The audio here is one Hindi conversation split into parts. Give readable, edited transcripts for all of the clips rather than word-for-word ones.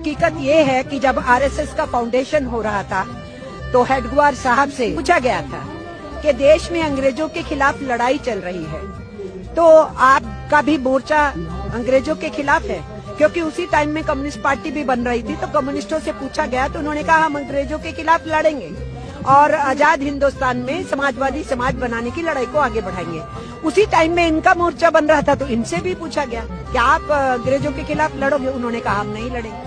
हकीकत ये है कि जब आरएसएस का फाउंडेशन हो रहा था तो हेडगेवार साहब से पूछा गया था कि देश में अंग्रेजों के खिलाफ लड़ाई चल रही है, तो आपका भी मोर्चा अंग्रेजों के खिलाफ है? क्योंकि उसी टाइम में कम्युनिस्ट पार्टी भी बन रही थी, तो कम्युनिस्टों से पूछा गया तो उन्होंने कहा हम अंग्रेजों के खिलाफ लड़ेंगे और आजाद हिंदुस्तान में समाजवादी समाज बनाने की लड़ाई को आगे बढ़ाएंगे। उसी टाइम में इनका मोर्चा बन रहा था, तो इनसे भी पूछा गया कि आप अंग्रेजों के खिलाफ लड़ोगे? उन्होंने कहा हम नहीं लड़ेंगे।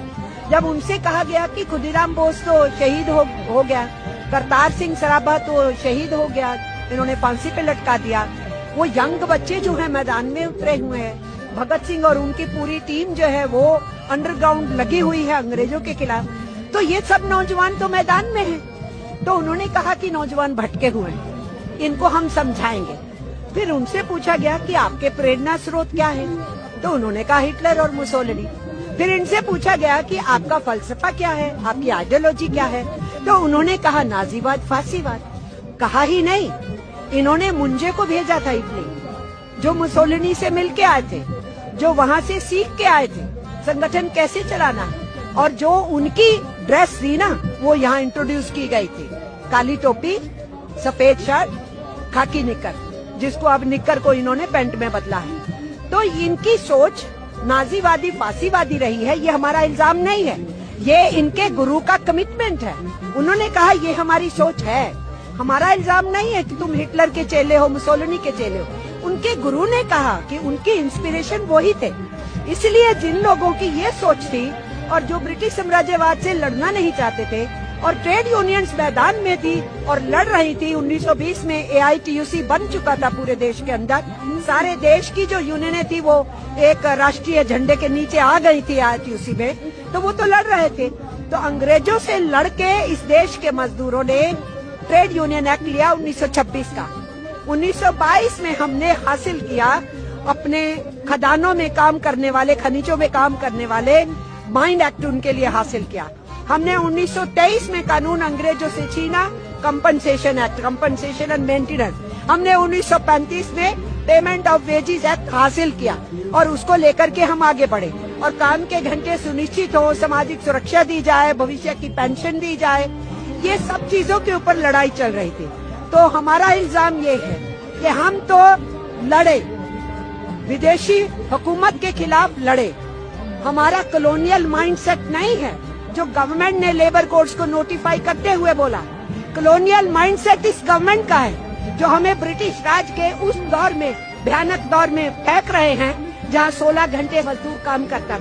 जब उनसे कहा गया कि खुदीराम बोस तो शहीद हो गया, करतार सिंह सराभा तो शहीद हो गया, इन्होंने फांसी पे लटका दिया, वो यंग बच्चे जो है मैदान में उतरे हुए हैं, भगत सिंह और उनकी पूरी टीम जो है वो अंडरग्राउंड लगी हुई है अंग्रेजों के खिलाफ, तो ये सब नौजवान तो मैदान में है। तो उन्होंने कहा कि नौजवान भटके हुए हैं, इनको हम समझाएंगे। फिर उनसे पूछा गया कि आपके प्रेरणा स्रोत क्या है, तो उन्होंने कहा हिटलर और मुसोलिनी। फिर इनसे पूछा गया कि आपका फलसफा क्या है, आपकी आइडियोलॉजी क्या है, तो उन्होंने कहा नाजीवाद फासीवाद। कहा ही नहीं, इन्होंने मुंजे को भेजा था इटली, जो मुसोलिनी से मिल के आए थे, जो वहाँ से सीख के आए थे संगठन कैसे चलाना है, और जो उनकी ड्रेस थी ना वो यहाँ इंट्रोड्यूस की गई थी, काली टोपी, सफेद शर्ट, खाकी निक्कर, जिसको अब निक्कर को इन्होंने पैंट में बदला है। तो इनकी सोच नाजीवादी फासीवादी रही है, ये हमारा इल्जाम नहीं है, ये इनके गुरु का कमिटमेंट है। उन्होंने कहा ये हमारी सोच है, हमारा इल्जाम नहीं है कि तुम हिटलर के चेले हो, मुसोलिनी के चेले हो। उनके गुरु ने कहा कि उनकी इंस्पिरेशन वही थे। इसलिए जिन लोगों की ये सोच थी और जो ब्रिटिश साम्राज्यवाद से लड़ना नहीं चाहते थे और ट्रेड यूनियंस मैदान में थी और लड़ रही थी, 1920 में AITUC बन चुका था पूरे देश के अंदर, सारे देश की जो यूनियनें थी वो एक राष्ट्रीय झंडे के नीचे आ गई थी AITUC में, तो वो तो लड़ रहे थे। तो अंग्रेजों से लड़के इस देश के मजदूरों ने ट्रेड यूनियन एक्ट लिया 1926 का। 1922 में हमने हासिल किया अपने खदानों में काम करने वाले, खनिजों में काम करने वाले माइंड एक्ट उनके लिए हासिल किया। हमने 1923 में कानून अंग्रेजों से छीना, compensation act, compensation and maintenance. हमने 1935 में पेमेंट ऑफ वेजेस एक्ट हासिल किया और उसको लेकर के हम आगे बढ़े और काम के घंटे सुनिश्चित हो, सामाजिक सुरक्षा दी जाए, भविष्य की पेंशन दी जाए, ये सब चीजों के ऊपर लड़ाई चल रही थी। तो हमारा इल्जाम ये है कि हम तो लड़े, विदेशी हुकूमत के खिलाफ लड़े, हमारा कॉलोनियल माइंडसेट नहीं है जो गवर्नमेंट ने लेबर कोड्स को नोटिफाई करते हुए बोला। कॉलोनियल माइंडसेट इस गवर्नमेंट का है जो हमें ब्रिटिश राज के उस दौर में, भयानक दौर में फेंक रहे हैं जहां 16 घंटे मजदूर काम करता था।